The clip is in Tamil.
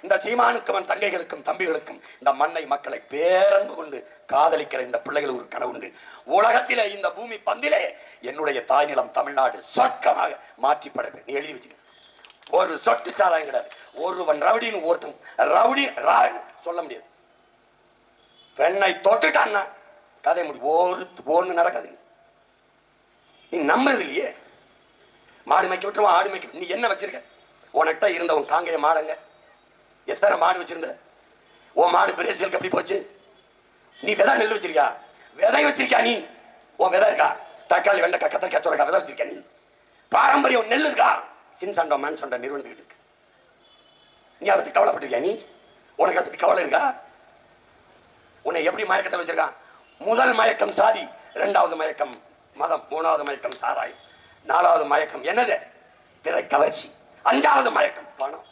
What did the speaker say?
இந்த சீமானுக்கும் தங்கைகளுக்கும் தம்பிகளுக்கும் இந்த மண்ணை மக்களை பேரன்பு கொண்டு காதலிக்கிற இந்த பிள்ளைகள் ஒரு கனவுண்டு. உலகத்திலே இந்த பூமி பந்திலே என்னுடைய தாய்நிலம் தமிழ்நாடு சொர்க்கமாக மாற்றி படைப்பேன். நீ எழுதி வச்சுக்க. ஒரு சொட்டு சாராயம் கிடையாது. ஒருவன் ரவுடின்னு ஒருத்தன் ரவுடி சொல்ல முடியாது. பெண்ணை தொட்டுட்டான்னா கதை முடியும். ஒன்று நடக்காது. நீ நம்புறது இல்லையே. மாடு மேய்க்க விட்டுருவான், ஆடு மேய்க்க. நீ என்ன வச்சிருக்க? உனக்கிட்ட இருந்த உன் காங்கைய மாடுங்க எத்தனை மாடு வச்சிருந்த? உன் மாடு பிரேசிலுக்கு எப்படி போச்சு? நீ விதை நெல் வச்சிருக்கியா? விதை வச்சிருக்கியா? நீ உன் விதை இருக்கா? தக்காளி வெண்டைக்காய் கத்திரிக்காய் சுரைக்காய் விதை வச்சிருக்கியா? நீ பாரம்பரியம் நெல் இருக்கா? சின்சண்டோ மேன் சொண்ட நிறுவனத்துக்கிட்டு இருக்கு. நீ அதை பத்தி கவலைப்பட்டிருக்கியா? நீ உனக்கு அதை பத்தி கவலை இருக்கா? உன்னை எப்படி மயக்கத்தை வச்சிருக்கான்? முதல் மயக்கம் சாதி, இரண்டாவது மயக்கம் மதம், மூணாவது மயக்கம் சாராயம், நாலாவது மயக்கம் என்னது? திரை கவர்ச்சி, அஞ்சாவது மயக்கம் பணம்.